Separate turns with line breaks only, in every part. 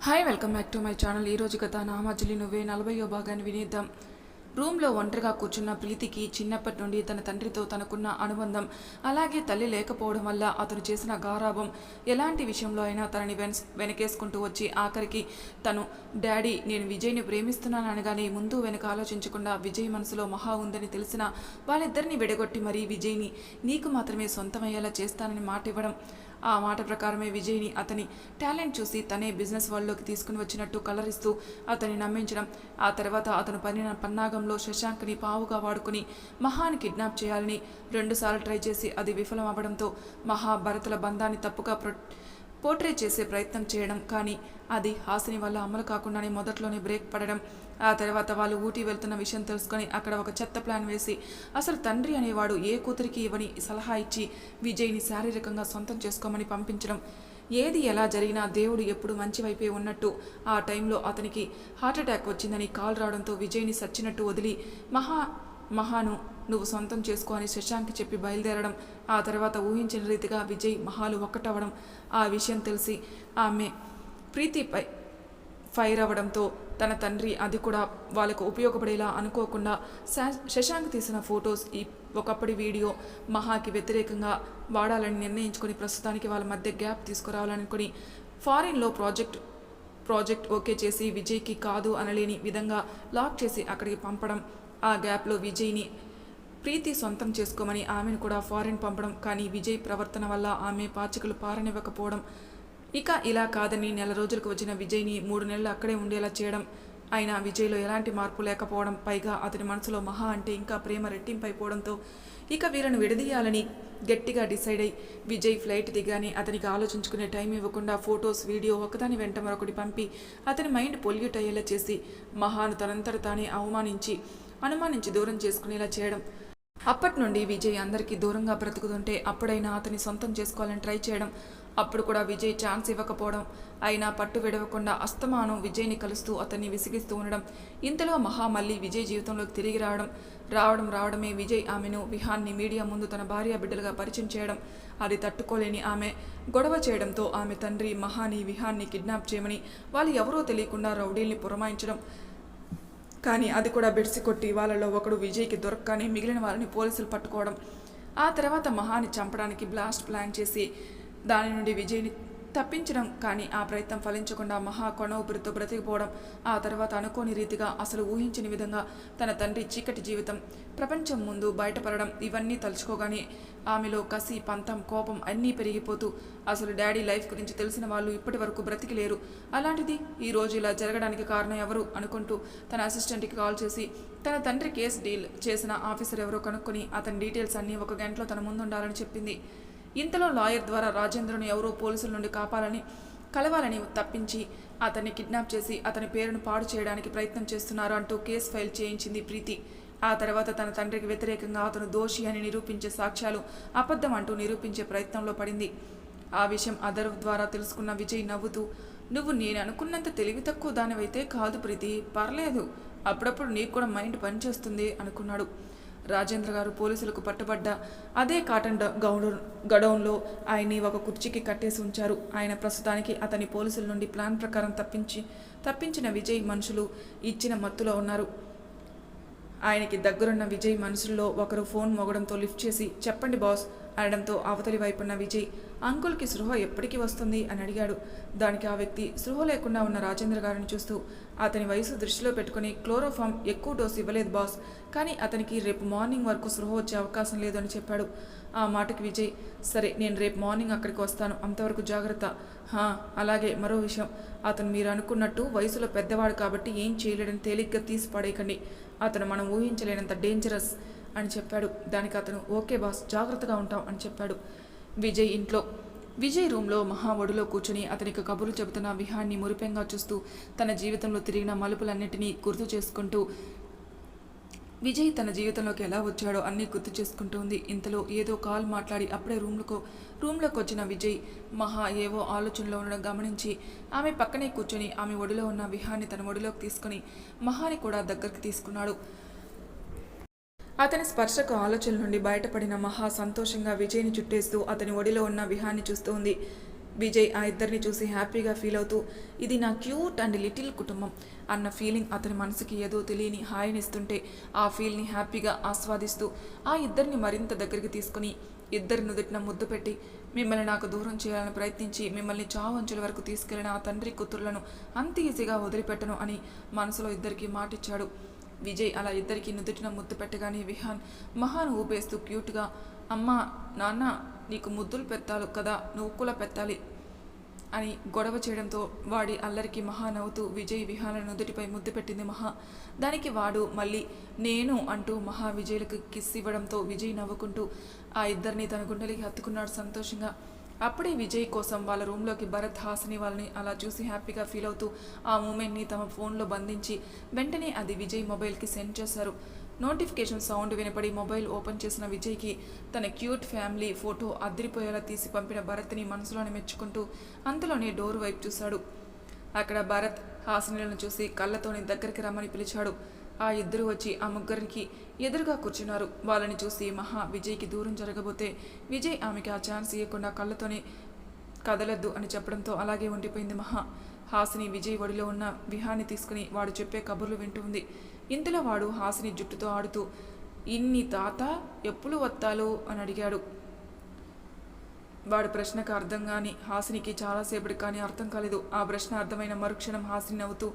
Hi welcome back to my channel. ఈరోజు కథ నా మధ్యలో నువ్వే 40వ భాగాన్ని వినేద్దాం. రూమ్లో ఒంటరిగా కూర్చున్న ప్రీతికి చిన్నప్పటి నుండి తన తండ్రితో తనకున్న అనుబంధం, అలాగే తల్లి లేకపోవడం వల్ల అతను చేసిన గారాబం, ఎలాంటి విషయంలో అయినా తనని వెనకేసుకుంటూ వచ్చి ఆఖరికి తను డాడీ నేను విజయ్ని ప్రేమిస్తున్నాను అనగానే ముందు వెనక ఆలోచించకుండా విజయ్ మనసులో మహా ఉందని తెలిసిన వాళ్ళిద్దరిని విడగొట్టి మరీ విజయ్ని నీకు మాత్రమే సొంతమయ్యేలా చేస్తానని మాట ఇవ్వడం. ఆ మాట ప్రకారమే విజయ్ని అతని టాలెంట్ చూసి తనే బిజినెస్ వరల్డ్లోకి తీసుకుని వచ్చినట్టు కలరిస్తూ అతన్ని నమ్మించడం. ఆ తర్వాత అతను పన్నాగంలో శశాంక్ని పావుగా వాడుకుని మహాని కిడ్నాప్ చేయాలని 2 సార్లు ట్రై చేసి అది విఫలం అవ్వడంతో భరతుల బంధాన్ని తప్పుగా పోర్ట్రే చేసే ప్రయత్నం చేయడం, కానీ అది హాసిని వల్ల అమలు కాకుండానే మొదట్లోనే బ్రేక్ పడడం. ఆ తర్వాత వాళ్ళు ఊటీ వెళ్తున్న విషయం తెలుసుకొని అక్కడ ఒక చెత్త ప్లాన్ వేసి అసలు తండ్రి అనేవాడు ఏ కూతురికి ఇవ్వని సలహా ఇచ్చి విజయ్ని శారీరకంగా సొంతం చేసుకోమని పంపించడం. ఏది ఎలా జరిగినా దేవుడు ఎప్పుడు మంచి వైపే ఉన్నట్టు ఆ టైంలో అతనికి హార్ట్అటాక్ వచ్చిందని కాల్ రావడంతో విజయ్ని సచ్చినట్టు వదిలి మహాను నువ్వు సొంతం చేసుకో అని శశాంక్కి చెప్పి బయలుదేరడం. ఆ తర్వాత ఊహించిన రీతిగా విజయ్ మహాలు ఒక్కటవడం. ఆ విషయం తెలిసి ఆమె ప్రీతిపై ఫైర్ అవ్వడంతో తన తండ్రి అది కూడా వాళ్ళకు ఉపయోగపడేలా అనుకోకుండా శశాంక్ తీసిన ఫొటోస్ ఒకప్పటి వీడియో మహాకి వ్యతిరేకంగా వాడాలని నిర్ణయించుకొని ప్రస్తుతానికి వాళ్ళ మధ్య గ్యాప్ తీసుకురావాలనుకుని ఫారిన్లో ప్రాజెక్ట్ ఓకే చేసి విజయ్కి కాదు అనలేని విధంగా లాక్ చేసి అక్కడికి పంపడం. ఆ గ్యాప్లో విజయ్ని ప్రీతి సొంతం చేసుకోమని ఆమెను కూడా ఫారిన్ పంపడం. కానీ విజయ్ ప్రవర్తన వల్ల ఆమె పాచికలు పారనివ్వకపోవడం. ఇక ఇలా కాదని 1 రోజులకు వచ్చిన విజయ్ని 3 నెలలు అక్కడే ఉండేలా చేయడం. అయినా విజయ్లో ఎలాంటి మార్పు లేకపోవడం, పైగా అతని మనసులో మహా అంటే ఇంకా ప్రేమ రెట్టింపైపోవడంతో ఇక వీళ్ళను విడదీయాలని గట్టిగా డిసైడ్ అయి విజయ్ ఫ్లైట్ దిగానే అతనికి ఆలోచించుకునే టైం ఇవ్వకుండా ఫొటోస్ వీడియో ఒకదాని వెంట మరొకటి పంపి అతని మైండ్ పొల్యూట్ అయ్యేలా చేసి మహాను తనంతట తానే అనుమానించి దూరం చేసుకునేలా చేయడం. అప్పటి నుండి విజయ్ అందరికీ దూరంగా బ్రతుకుతుంటే అప్పుడైనా అతని సొంతం చేసుకోవాలని ట్రై చేయడం. అప్పుడు కూడా విజయ్ ఛాన్స్ ఇవ్వకపోవడం. అయినా పట్టు విడవకుండా అస్తమానం విజయ్ని కలుస్తూ అతన్ని విసిగిస్తూ ఉండడం. ఇంతలో మహా మళ్ళీ విజయ్ జీవితంలోకి తిరిగి రావడమే విజయ్ ఆమెను విహాన్ని మీడియా ముందు తన భార్య బిడ్డలుగా పరిచయం చేయడం. అది తట్టుకోలేని ఆమె గొడవ చేయడంతో ఆమె తండ్రి మహాని విహాన్ని కిడ్నాప్ చేయమని వాళ్ళు ఎవరో తెలియకుండా రౌడీల్ని పురమాయించడం. కానీ అది కూడా బెడిసి కొట్టి వాళ్ళలో ఒకడు విజయ్కి దొరకగానే మిగిలిన వాళ్ళని పోలీసులు పట్టుకోవడం. ఆ తర్వాత మహాని చంపడానికి బ్లాస్ట్ ప్లాన్ చేసి దాని నుండి విజయ్ని తప్పించడం. కానీ ఆ ప్రయత్నం ఫలించకుండా మహా కొన ఊపిరితో బ్రతికిపోవడం. ఆ తర్వాత అనుకోని రీతిగా అసలు ఊహించని విధంగా తన తండ్రి చీకటి జీవితం ప్రపంచం ముందు బయటపడడం. ఇవన్నీ తలుచుకోగానే ఆమెలో కసి, పంతం, కోపం అన్నీ పెరిగిపోతూ అసలు డాడీ లైఫ్ గురించి తెలిసిన వాళ్ళు ఇప్పటి వరకు బ్రతికి లేరు, అలాంటిది ఈరోజు ఇలా జరగడానికి కారణం ఎవరు అనుకుంటూ తన అసిస్టెంట్కి కాల్ చేసి తన తండ్రి కేసు డీల్ చేసిన ఆఫీసర్ ఎవరో కనుక్కొని అతని డీటెయిల్స్ అన్నీ 1 గంటలో తన ముందుండాలని చెప్పింది. ఇంతలో లాయర్ ద్వారా రాజేంద్రను ఎవరో పోలీసుల నుండి కలవాలని తప్పించి అతన్ని కిడ్నాప్ చేసి అతని పేరును పాడు చేయడానికి ప్రయత్నం చేస్తున్నారు అంటూ కేసు ఫైల్ చేయించింది ప్రీతి. ఆ తర్వాత తన తండ్రికి వ్యతిరేకంగా అతను దోషి అని నిరూపించే సాక్ష్యాలు అబద్ధం అంటూ నిరూపించే ప్రయత్నంలో పడింది. ఆ విషయం అదర్ ద్వారా తెలుసుకున్న విజయ్ నవ్వుతూ నువ్వు నేను అనుకున్నంత తెలివి తక్కువ దానివైతే కాదు ప్రీతి, పర్లేదు, అప్పుడప్పుడు నీకు కూడా మైండ్ పనిచేస్తుంది అనుకున్నాడు. రాజేంద్ర గారు పోలీసులకు పట్టుబడ్డ అదే కాటన్ గడౌన్లో ఆయన్ని ఒక కుర్చీకి కట్టేసి ఉంచారు. ఆయన ప్రస్తుతానికి అతని పోలీసుల నుండి ప్లాన్ ప్రకారం తప్పించిన విజయ్ మనుషులు ఇచ్చిన మత్తులో ఉన్నారు. ఆయనకి దగ్గరున్న విజయ్ మనుషుల్లో ఒకరు ఫోన్ మోగడంతో లిఫ్ట్ చేసి చెప్పండి బాస్ అనడంతో అవతలి వైపున్న విజయ్ అంకుల్కి స్పృహ ఎప్పటికీ వస్తుంది అని అడిగాడు. దానికి ఆ వ్యక్తి స్పృహ లేకుండా ఉన్న రాజేంద్ర గారిని చూస్తూ అతని వయసు దృష్టిలో పెట్టుకుని క్లోరోఫామ్ ఎక్కువ డోసు ఇవ్వలేదు బాస్, కానీ అతనికి రేపు మార్నింగ్ వరకు స్పృహ వచ్చే అవకాశం లేదు అని చెప్పాడు. ఆ మాటకి విజయ్ సరే నేను రేపు మార్నింగ్ అక్కడికి వస్తాను, అంతవరకు జాగ్రత్త. అలాగే మరో విషయం, అతను మీరు అనుకున్నట్టు వయసులో పెద్దవాడు కాబట్టి ఏం చేయలేడని తేలిగ్గా తీసి పడేయకండి, అతను మనం ఊహించలేనంత డేంజరస్ అని చెప్పాడు. దానికి అతను ఓకే బాస్, జాగ్రత్తగా ఉంటాం అని చెప్పాడు. విజయ్ రూమ్లో మహా ఒడిలో కూర్చుని అతనికి కబుర్లు చెబుతున్న విహాన్ని మురిపెంగా చూస్తూ తన జీవితంలో తిరిగిన మలుపులన్నిటినీ గుర్తు చేసుకుంటూ విజయ్ తన జీవితంలోకి ఎలా వచ్చాడో అన్నీ గుర్తు చేసుకుంటూ ఉంది. ఇంతలో ఏదో కాల్ మాట్లాడి అప్పుడే రూమ్లోకి వచ్చిన విజయ్ మహా ఏవో ఆలోచనలో ఉండడం గమనించి ఆమె పక్కనే కూర్చొని ఆమె ఒడిలో ఉన్న విహాన్ని తన ఒడిలోకి తీసుకుని మహాని కూడా దగ్గరికి తీసుకున్నాడు. అతని స్పర్శకు ఆలోచన నుండి బయటపడిన మహా సంతోషంగా విజయ్ని చుట్టేస్తూ అతని ఒడిలో ఉన్న విహాన్ని చూస్తూ ఉంది. విజయ్ ఆ ఇద్దరిని చూసి హ్యాపీగా ఫీల్ అవుతూ ఇది నా క్యూట్ అండ్ లిటిల్ కుటుంబం అన్న ఫీలింగ్ అతని మనసుకి ఏదో తెలియని హాయినిస్తుంటే ఆ ఫీల్ని హ్యాపీగా ఆస్వాదిస్తూ ఆ ఇద్దరిని మరింత దగ్గరికి తీసుకుని ఇద్దరి నుదుటిన ముద్దు పెట్టి మిమ్మల్ని నాకు దూరం చేయాలని ప్రయత్నించి మిమ్మల్ని చావంచుల వరకు తీసుకెళ్లిన ఆ తండ్రి కూతుర్లను అంత ఈజీగా వదిలిపెట్టను అని మనసులో ఇద్దరికి మాటిచ్చాడు. విజయ్ అలా ఇద్దరికి నుదుటిన ముద్దు పెట్టగానే విహాన్ మహాన్ ఊపేస్తూ క్యూట్గా అమ్మా నాన్న నీకు ముద్దులు పెట్టాలి కదా నువ్వు కూడా పెట్టాలి అని గొడవ చేయడంతో వాడి అల్లరికి మహా నవ్వుతూ విజయ్ విహాన నుదుటిపై ముద్దు పెట్టింది మహా. దానికి వాడు మళ్ళీ నేను అంటూ మహా విజయ్లకు కిస్ ఇవ్వడంతో విజయ్ నవ్వుకుంటూ ఆ ఇద్దరిని తన గుండెలకి హత్తుకున్నాడు సంతోషంగా. అప్పుడే విజయ్ కోసం వాళ్ళ రూమ్లోకి భరత్ హాసిని వాళ్ళని అలా చూసి హ్యాపీగా ఫీల్ అవుతూ ఆ మూమెంట్ని తమ ఫోన్లో బంధించి వెంటనే అది విజయ్ మొబైల్కి సెండ్ చేశారు. నోటిఫికేషన్ సౌండ్ వినపడి మొబైల్ ఓపెన్ చేసిన విజయ్కి తన క్యూట్ ఫ్యామిలీ ఫోటో అదిరిపోయేలా తీసి పంపిన భరత్ని మనసులోనే మెచ్చుకుంటూ అంతలోనే డోర్ వైపు చూశాడు. అక్కడ భరత్ హాసినిలను చూసి కళ్ళతోని దగ్గరికి రమ్మని పిలిచాడు. ఆ ఇద్దరు వచ్చి ఆ ముగ్గురికి ఎదురుగా కూర్చున్నారు. వాళ్ళని చూసి మహా విజయ్కి దూరం జరగబోతే విజయ్ ఆమెకి ఆ ఛాన్స్ ఇవ్వకుండా కళ్ళతోనే కదలొద్దు అని చెప్పడంతో అలాగే ఉండిపోయింది మహా. హాసిని విజయ్ ఒడిలో ఉన్న విహాన్ని తీసుకుని వాడు చెప్పే కబుర్లు వింటూ ఉంది. ఇంతలో వాడు హాసిని జుట్టుతో ఆడుతూ ఇన్ని తాత ఎప్పుడు వత్తాలు అని అడిగాడు. వాడి ప్రశ్నకు అర్థం కాని హాసినికి చాలాసేపటి కానీ అర్థం కాలేదు. ఆ ప్రశ్న అర్థమైన మరుక్షణం హాసిని నవ్వుతూ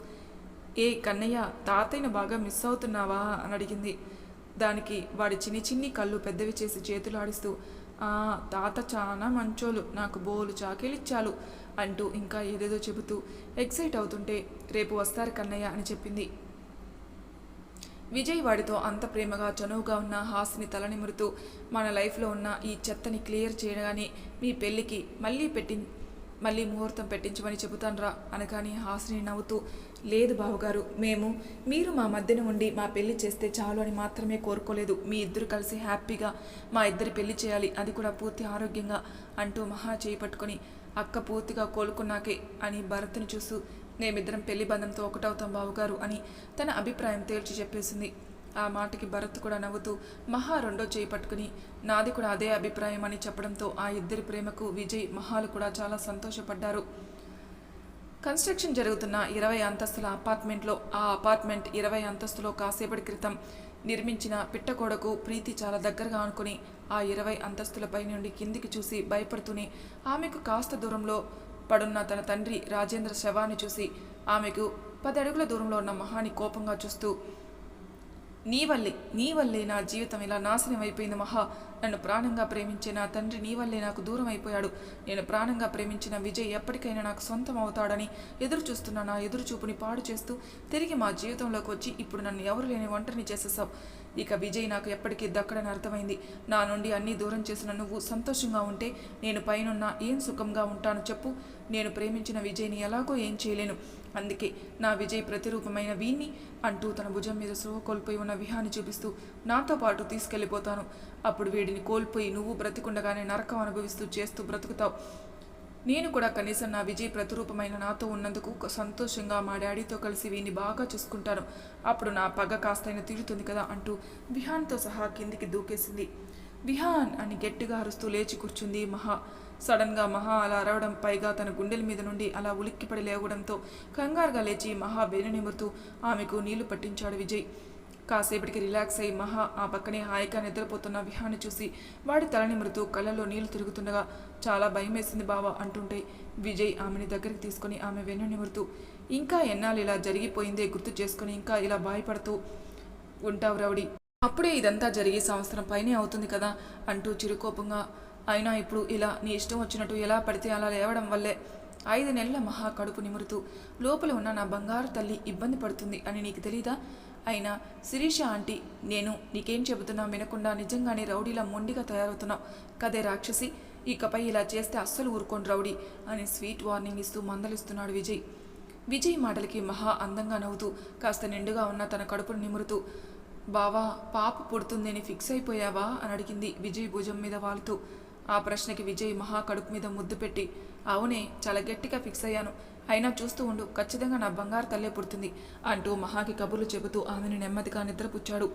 ఏ కన్నయ్య తాతయ్యను బాగా మిస్ అవుతున్నావా అని అడిగింది. దానికి వాడి చిన్ని చిన్ని కళ్ళు పెద్దవి చేసి చేతులు ఆడిస్తూ తాత చాలా మంచోళ్ళు నాకు బోలు చాకేలిచ్చాలు అంటూ ఇంకా ఏదేదో చెబుతూ ఎక్సైట్ అవుతుంటే రేపు వస్తారు కన్నయ్య అని చెప్పింది. విజయ్ వాడితో అంత ప్రేమగా చనువుగా ఉన్న హాసిని తలనిమురుతూ మన లైఫ్లో ఉన్న ఈ చెత్తని క్లియర్ చేయగానే మీ పెళ్ళికి మళ్ళీ ముహూర్తం పెట్టించమని చెబుతాన్రా అనగాని హాసిని నవ్వుతూ లేదు బావగారు మీరు మా మధ్యన ఉండి మా పెళ్లి చేస్తే చాలు అని మాత్రమే కోరుకోలేదు. మీ ఇద్దరు కలిసి హ్యాపీగా మా ఇద్దరి పెళ్లి చేయాలి అది కూడా పూర్తి ఆరోగ్యంగా అంటూ మహా చేయి పట్టుకొని అక్క పూర్తిగా కోలుకున్నాకే అని భరత్ని చూస్తూ మేమిద్దరం పెళ్లి బంధంతో ఒకటవుతాం బావగారు అని తన అభిప్రాయం తేల్చి చెప్పేసింది. ఆ మాటకి భరత్ కూడా నవ్వుతూ మహా రెండో చేయి పట్టుకుని నాది కూడా అదే అభిప్రాయం అని చెప్పడంతో ఆ ఇద్దరి ప్రేమకు విజయ్ మహాలు కూడా చాలా సంతోషపడ్డారు. కన్స్ట్రక్షన్ జరుగుతున్న 20 అంతస్తుల అపార్ట్మెంట్లో ఆ అపార్ట్మెంట్ 20 అంతస్తులో కాసేపటి క్రితం నిర్మించిన పిట్టకోడకు ప్రీతి చాలా దగ్గరగా అనుకుని ఆ 20 అంతస్తులపై నుండి కిందికి చూసి భయపడుతూనే ఆమెకు కాస్త దూరంలో పడున్న తన తండ్రి రాజేంద్ర శవాన్ని చూసి ఆమెకు 10 అడుగుల దూరంలో ఉన్న మహాని కోపంగా చూస్తూ నీ వల్లే నా జీవితం ఇలా నాశనం అయిపోయింది మహా. నన్ను ప్రాణంగా ప్రేమించే నా తండ్రి నీ వల్లే నాకు దూరం అయిపోయాడు. నేను ప్రాణంగా ప్రేమించిన విజయ్ ఎప్పటికైనా నాకు సొంతం అవుతాడని ఎదురు చూస్తున్న నా ఎదురు చూపుని పాడు చేస్తూ తిరిగి మా జీవితంలోకి వచ్చి ఇప్పుడు నన్ను ఎవరు లేని ఒంటరిని చేసేసావు. ఇక విజయ్ నాకు ఎప్పటికీ దక్కడని అర్థమైంది. నా నుండి అన్నీ దూరం చేసిన నువ్వు సంతోషంగా ఉంటే నేను పైనున్న ఏం సుఖంగా ఉంటాను చెప్పు. నేను ప్రేమించిన విజయ్ని ఎలాగో ఏం చేయలేను. అందుకే నా విజయ్ ప్రతిరూపమైన వీణ్ణి అంటూ తన భుజం మీద స్పృహ కోల్పోయి ఉన్న విహాన్ని చూపిస్తూ నాతో పాటు తీసుకెళ్ళిపోతాను. అప్పుడు వీడిని కోల్పోయి నువ్వు బ్రతికుండగానే నరకం అనుభవిస్తూ చేస్తూ బ్రతుకుతావు. నేను కూడా కనీసం నా విజయ్ ప్రతిరూపమైన నాతో ఉన్నందుకు సంతోషంగా మా డాడీతో కలిసి వీడిని బాగా చూసుకుంటాను. అప్పుడు నా పగ కాస్తైనా తీరుతుంది కదా అంటూ విహాన్తో సహా కిందికి దూకేసింది. విహాన్ అని గట్టిగా అరుస్తూ లేచి కూర్చుంది మహా. సడన్గా మహా అలా అరవడం పైగా తన గుండెల మీద నుండి అలా ఉలిక్కిపడి లేవడంతో కంగారుగా లేచి మహా వెనునిమురుతూ ఆమెకు నీళ్లు పట్టించాడు విజయ్. కాసేపటికి రిలాక్స్ అయి మహా ఆ పక్కనే హాయిగా నిద్రపోతున్న విహాన్ని చూసి వాడి తలనిమురుతూ కళ్ళల్లో నీళ్లు తిరుగుతుండగా చాలా భయమేసింది బావా అంటుంటే విజయ్ ఆమెని దగ్గరికి తీసుకుని ఆమె వెన్నునిమురుతూ ఇంకా ఎన్నాళ్ళు ఇలా జరిగిపోయిందే గుర్తు చేసుకుని ఇంకా ఇలా భయపడుతూ ఉంటావు రౌడీ. అప్పుడే ఇదంతా జరిగి సంవత్సరం పైనే అవుతుంది కదా అంటూ చిరుకోపంగా అయినా ఇప్పుడు ఇలా నీ ఇష్టం వచ్చినట్టు ఎలా పడితే అలా లేవడం వల్లే 5 నెలల మహా కడుపు నిమురుతూ లోపల ఉన్న నా బంగారు తల్లి ఇబ్బంది పడుతుంది అని నీకు తెలీదా? అయినా శిరీష ఆంటీ నేను నీకేం చెబుతున్నా వినకుండా నిజంగానే రౌడీలా మొండిగా తయారవుతున్నావు కదే రాక్షసి. ఇకపై ఇలా చేస్తే అస్సలు ఊరుకోండి రౌడీ అని స్వీట్ వార్నింగ్ ఇస్తూ మందలిస్తున్నాడు విజయ్. విజయ్ మాటలకి మహా అందంగా నవ్వుతూ కాస్త నిండుగా ఉన్న తన కడుపును నిమురుతూ బావా పాప పుడుతుందని ఫిక్స్ అయిపోయావా అని అడిగింది విజయ్ భుజం మీద వాలుతూ. ఆ ప్రశ్నకి విజయ్ మహా కడుపు మీద ముద్దు పెట్టి అవునే చాలా గట్టిగా ఫిక్స్ అయ్యాను. అయినా చూస్తూ ఉండు ఖచ్చితంగా నా బంగారు తల్లే పుడుతుంది అంటూ మహాకి కబుర్లు చెబుతూ ఆమెను నెమ్మదిగా నిద్రపుచ్చాడు.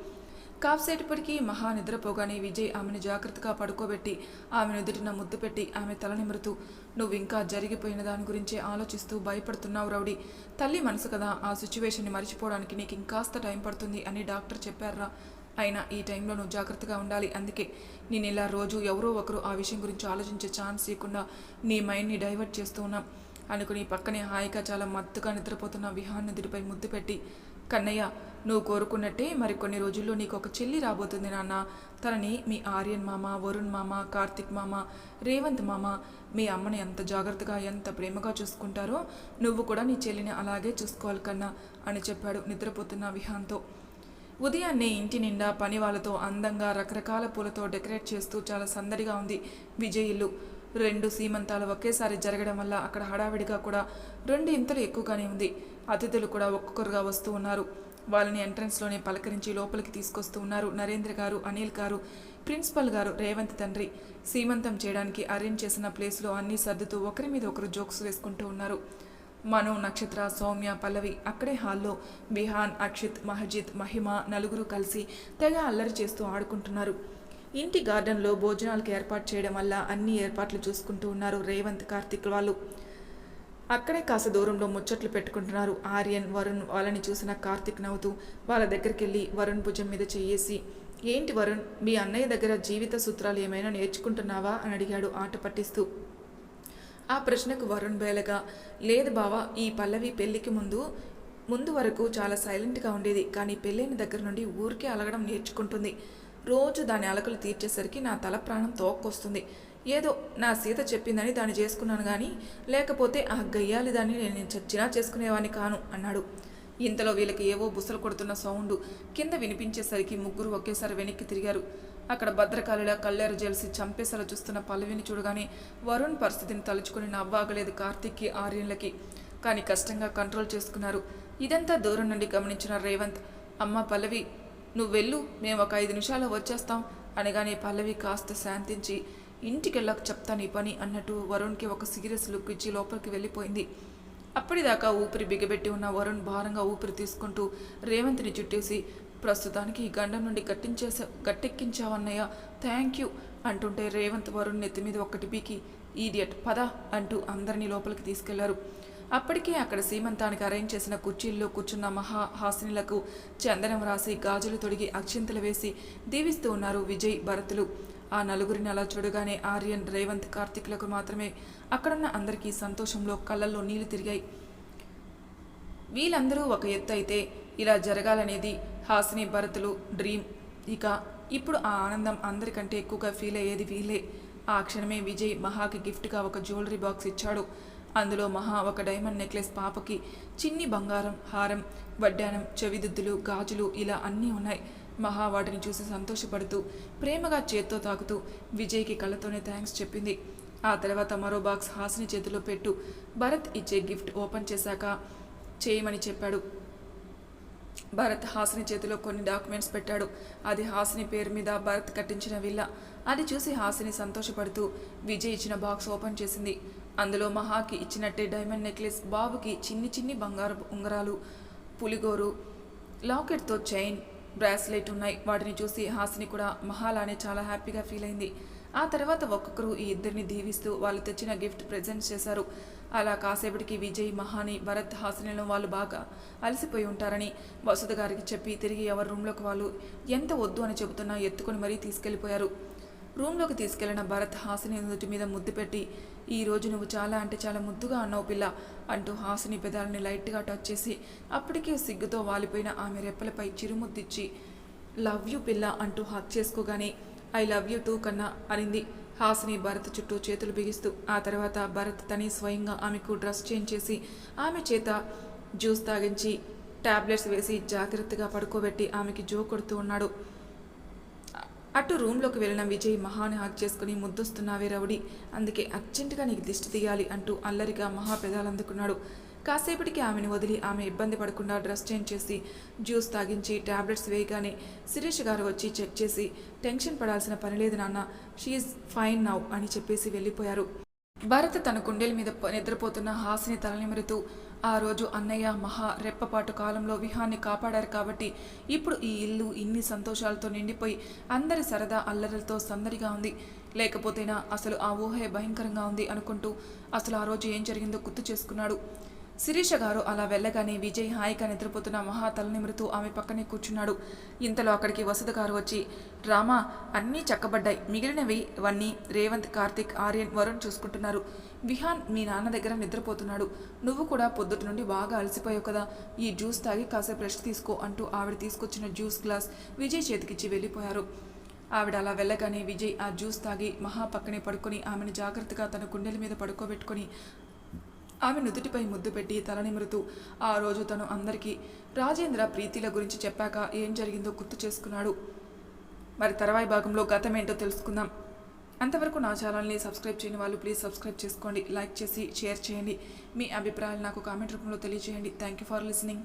కాసేపటికి మహా నిద్రపోగానే విజయ్ ఆమెను జాగ్రత్తగా పడుకోబెట్టి ఆమెను ఎదుటిన ముద్దు పెట్టి ఆమె తల నిమురుతూ, నువ్వు ఇంకా జరిగిపోయిన దాని గురించే ఆలోచిస్తూ భయపడుతున్నావు రౌడీ. తల్లి మనసు కదా, ఆ సిచ్యువేషన్ని మర్చిపోవడానికి నీకు ఇంకాస్త టైం పడుతుంది అని డాక్టర్ చెప్పారా. అయినా ఈ టైంలో నువ్వు జాగ్రత్తగా ఉండాలి. అందుకే నేను ఇలా రోజు ఎవరో ఒకరు ఆ విషయం గురించి ఆలోచించే ఛాన్స్ ఇవ్వకుండా నీ మైండ్ని డైవర్ట్ చేస్తూ ఉన్నాం అనుకుని పక్కనే హాయిగా చాలా మత్తుగా నిద్రపోతున్న విహాన్ నుదుటిపై ముద్దు పెట్టి, కన్నయ్య, నువ్వు కోరుకున్నట్టే మరికొన్ని రోజుల్లో నీకు ఒక చెల్లి రాబోతుంది నాన్న. తనని మీ ఆర్యన్ మామ, వరుణ్ మామ, కార్తిక్ మామ, రేవంత్ మామ మీ అమ్మని ఎంత జాగ్రత్తగా ఎంత ప్రేమగా చూసుకుంటారో నువ్వు కూడా నీ చెల్లిని అలాగే చూసుకోవాలి కన్నా అని చెప్పాడు నిద్రపోతున్న విహాన్తో. ఉదయాన్నే ఇంటి నిండా పని వాళ్ళతో అందంగా రకరకాల పూలతో డెకరేట్ చేస్తూ చాలా సందడిగా ఉంది విజయ్ ఇల్లు. 2 సీమంతాలు ఒకేసారి జరగడం వల్ల అక్కడ హడావిడిగా కూడా 2 ఇంతలు ఎక్కువగానే ఉంది. అతిథులు కూడా ఒక్కొక్కరుగా వస్తూ ఉన్నారు. వాళ్ళని ఎంట్రన్స్లోనే పలకరించి లోపలికి తీసుకొస్తూ ఉన్నారు నరేంద్ర గారు, అనిల్ గారు, ప్రిన్సిపల్ గారు, రేవంత్ తండ్రి. సీమంతం చేయడానికి అరేంజ్ చేసిన ప్లేస్లో అన్నీ సర్దుతూ ఒకరి మీద ఒకరు జోక్స్ వేసుకుంటూ ఉన్నారు. మను, నక్షత్ర, సౌమ్య, పల్లవి అక్కడే హాల్లో విహాన్, అక్షిత్, మహజిత్, మహిమ నలుగురు కలిసి తెగ అల్లరి చేస్తూ ఆడుకుంటున్నారు. ఇంటి గార్డెన్లో భోజనాలకు ఏర్పాటు చేయడం వల్ల అన్ని ఏర్పాట్లు చూసుకుంటూ ఉన్నారు రేవంత్, కార్తిక్ వాళ్ళు. అక్కడే కాస్త దూరంలో ముచ్చట్లు పెట్టుకుంటున్నారు ఆర్యన్, వరుణ్. వాళ్ళని చూసిన కార్తిక్ నవ్వుతూ వాళ్ళ దగ్గరికి వెళ్ళి వరుణ్ భుజం మీద చెయ్యేసి, ఏంటి వరుణ్, మీ అన్నయ్య దగ్గర జీవిత సూత్రాలు ఏమైనా నేర్చుకుంటున్నావా అని అడిగాడు ఆట పట్టిస్తూ. ఆ ప్రశ్నకు వరుణ్ బేలగా, లేదు బావా, ఈ పల్లవి పెళ్లికి ముందు వరకు చాలా సైలెంట్గా ఉండేది. కానీ పెళ్ళైన దగ్గర నుండి ఊరికే అలగడం నేర్చుకుంటుంది. రోజు దాని అలకలు తీర్చేసరికి నా తల ప్రాణం తోక్కొస్తుంది. ఏదో నా సీత చెప్పిందని దాన్ని చేసుకున్నాను కానీ లేకపోతే ఆ గయ్యాలి దాన్ని నేను చచ్చినా చేసుకునేవాడిని కాను అన్నాడు. ఇంతలో వీళ్ళకి ఏవో బుసలు కొడుతున్న సౌండ్ కింద వినిపించేసరికి ముగ్గురు ఒకేసారి వెనక్కి తిరిగారు. అక్కడ భద్రకాళిలా కళ్ళేరు జెలిసి చంపేసలా చూస్తున్న పల్లవిని చూడగానే వరుణ్ పరిస్థితిని తలుచుకుని నవ్వాగలేదు కార్తిక్కి, ఆర్యన్లకి. కానీ కష్టంగా కంట్రోల్ చేసుకున్నారు. ఇదంతా దూరం నుండి గమనించిన రేవంత్, అమ్మ పల్లవి, నువ్వు వెళ్ళు, మేము ఒక 5 నిమిషాల్లో వచ్చేస్తాం అనగానే పల్లవి కాస్త శాంతించి, ఇంటికెళ్ళాక చెప్తాను ఈ పని అన్నట్టు వరుణ్కి ఒక సీరియస్ లుక్ ఇచ్చి లోపలికి వెళ్ళిపోయింది. అప్పటిదాకా ఊపిరి బిగబెట్టి ఉన్న వరుణ్ భారంగా ఊపిరి తీసుకుంటూ రేవంత్ని చుట్టేసి, ప్రస్తుతానికి ఈ గండం నుండి గట్టెక్కించావన్నయ్య, థ్యాంక్ యూ అంటుంటే రేవంత్ వరుణ్ నెత్తి మీద ఒక్కటి పీకి, ఈడియట్ పద అంటూ అందరినీ లోపలికి తీసుకెళ్లారు. అప్పటికే అక్కడ సీమంతానికి అరేంజ్ చేసిన కుర్చీల్లో కూర్చున్న హాసినులకు చందనం రాసి గాజులు తొడిగి అక్షింతలు వేసి దీవిస్తూ ఉన్నారు విజయ్, భరతులు. ఆ నలుగురిని అలా చూడగానే ఆర్యన్, రేవంత్, కార్తిక్లకు మాత్రమే అక్కడున్న అందరికీ సంతోషంలో కళ్ళల్లో నీళ్లు తిరిగాయి. వీళ్ళందరూ ఒక ఎత్తు అయితే ఇలా జరగాలనేది హాసిని, భరతులు డ్రీమ్. ఇక ఇప్పుడు ఆ ఆనందం అందరికంటే ఎక్కువగా ఫీల్ అయ్యేది వీళ్ళే. ఆ క్షణమే విజయ్ మహాకి గిఫ్ట్గా ఒక జ్యువెలరీ బాక్స్ ఇచ్చాడు. అందులో మహా ఒక డైమండ్ నెక్లెస్, పాపకి చిన్ని బంగారం హారం, వడ్డానం, చెవిదిద్దులు, గాజులు ఇలా అన్నీ ఉన్నాయి. మహా వాటిని చూసి సంతోషపడుతూ ప్రేమగా చేత్తో తాకుతూ విజయ్కి కళ్ళతోనే థ్యాంక్స్ చెప్పింది. ఆ తర్వాత మరో బాక్స్ హాసిని చేతిలో పెట్టు, భరత్ ఇచ్చే గిఫ్ట్ ఓపెన్ చేశాక చేయమని చెప్పాడు. భరత్ హాసిని చేతిలో కొన్ని డాక్యుమెంట్స్ పెట్టాడు. అది హాసిని పేరు మీద భరత్ కట్టించిన విల్లా. అది చూసి హాసిని సంతోషపడుతూ విజయ్ ఇచ్చిన బాక్స్ ఓపెన్ చేసింది. అందులో మహాకి ఇచ్చినట్టే డైమండ్ నెక్లెస్, బాబుకి చిన్ని చిన్ని బంగారపు ఉంగరాలు, పులిగోరు, లాకెట్తో చైన్, బ్రాస్లెట్ ఉన్నాయి. వాటిని చూసి హాసిని కూడా మహాలానే చాలా హ్యాపీగా ఫీల్ అయింది. ఆ తర్వాత ఒక్కొక్కరు ఈ ఇద్దరిని దీవిస్తూ వాళ్ళు తెచ్చిన గిఫ్ట్ ప్రజెంట్ చేశారు. అలా కాసేపటికి విజయ్, మహాని, భరత్, హాసినిలో వాళ్ళు బాగా అలసిపోయి ఉంటారని వసుధ గారికి చెప్పి తిరిగి ఎవరి రూమ్లోకి వాళ్ళు ఎంత వద్దు అని చెబుతున్నా ఎత్తుకొని మరీ తీసుకెళ్లిపోయారు. రూమ్లోకి తీసుకెళ్లిన భరత్ హాసిని నుదుటి మీద ముద్దు పెట్టి, ఈరోజు నువ్వు చాలా అంటే చాలా ముద్దుగా అన్నావు పిల్ల అంటూ హాసిని పెదాలని లైట్గా టచ్ చేసి అప్పటికే సిగ్గుతో వాలిపోయిన ఆమె రెప్పలపై చిరుముద్దిచ్చి, లవ్ యూ పిల్ల అంటూ హక్ చేసుకోగానే ఐ లవ్ యూ టూ కన్నా అనింది హాసిని భరత్ చుట్టూ చేతులు బిగిస్తూ. ఆ తర్వాత భరత్ తనే స్వయంగా ఆమెకు డ్రెస్ చేంజ్ చేసి ఆమె చేత జ్యూస్ తాగించి టాబ్లెట్స్ వేసి జాగ్రత్తగా పడుకోబెట్టి ఆమెకి జో కొడుతూ ఉన్నాడు. అటు రూమ్లోకి వెళ్ళిన విజయ్ మహాని హాక్ చేసుకుని, ముద్దొస్తున్నావే రౌడీ, అందుకే అర్జెంటుగా నీకు దిష్టి తీయాలి అంటూ అల్లరిగా మహా పెదాలు అందుకున్నాడు. కాసేపటికి ఆమెను వదిలి ఆమె ఇబ్బంది పడకుండా డ్రెస్ చేంజ్ చేసి జ్యూస్ తాగించి టాబ్లెట్స్ వేయగానే శిరీష్ గారు వచ్చి చెక్ చేసి, టెన్షన్ పడాల్సిన పని లేదు నాన్న, షీఈ్ ఫైన్ నౌ అని చెప్పేసి వెళ్ళిపోయారు. భరత్ తన కుండెల మీద నిద్రపోతున్న హాసిని తలనిమరుతూ, ఆ రోజు అన్నయ్య మహా రెప్పపాటు కాలంలో విహాన్ని కాపాడారు కాబట్టి ఇప్పుడు ఈ ఇల్లు ఇన్ని సంతోషాలతో నిండిపోయి అందరి సరదా అల్లరలతో సందడిగా ఉంది. లేకపోతేనా అసలు ఆ ఊహే భయంకరంగా ఉంది అనుకుంటూ అసలు ఆ రోజు ఏం జరిగిందో గుర్తు చేసుకున్నాడు. శిరీష గారు అలా వెళ్ళగానే విజయ్ హాయిగా నిద్రపోతున్న మహా తలనిమురుతూ ఆమె పక్కనే కూర్చున్నాడు. ఇంతలో అక్కడికి వసుధ గారు వచ్చి, రామా అన్నీ చక్కబడ్డాయి, మిగిలినవి వన్నీ రేవంత్, కార్తిక్, ఆర్యన్, వరుణ్ చూసుకుంటున్నారు. విహాన్ మీ నాన్న దగ్గర నిద్రపోతున్నాడు. నువ్వు కూడా పొద్దుటి నుండి బాగా అలసిపోయావు కదా, ఈ జ్యూస్ తాగి కాసేపు రెస్ట్ తీసుకో అంటూ ఆవిడ తీసుకొచ్చిన జ్యూస్ గ్లాస్ విజయ్ చేతికిచ్చి వెళ్ళిపోయారు. ఆవిడ అలా వెళ్ళగానే విజయ్ ఆ జ్యూస్ తాగి మహా పక్కనే పడుకొని ఆమెను జాగ్రత్తగా తన గుండెల మీద పడుకోబెట్టుకొని ఆమె నుదుటిపై ముద్దు పెట్టి తలనిమురుతూ ఆ రోజు తను అందరికీ రాజేంద్ర ప్రీతిల గురించి చెప్పాక ఏం జరిగిందో గుర్తు చేసుకున్నాడు. మరి తర్వాయి భాగంలో గతమేంటో తెలుసుకుందాం. అంతవరకు నా ఛానల్ని సబ్స్క్రైబ్ చేయని వాళ్ళు ప్లీజ్ సబ్స్క్రైబ్ చేసుకోండి, లైక్ చేసి షేర్ చేయండి, మీ అభిప్రాయాలు నాకు కామెంట్ రూపంలో తెలియజేయండి. Thank you for listening.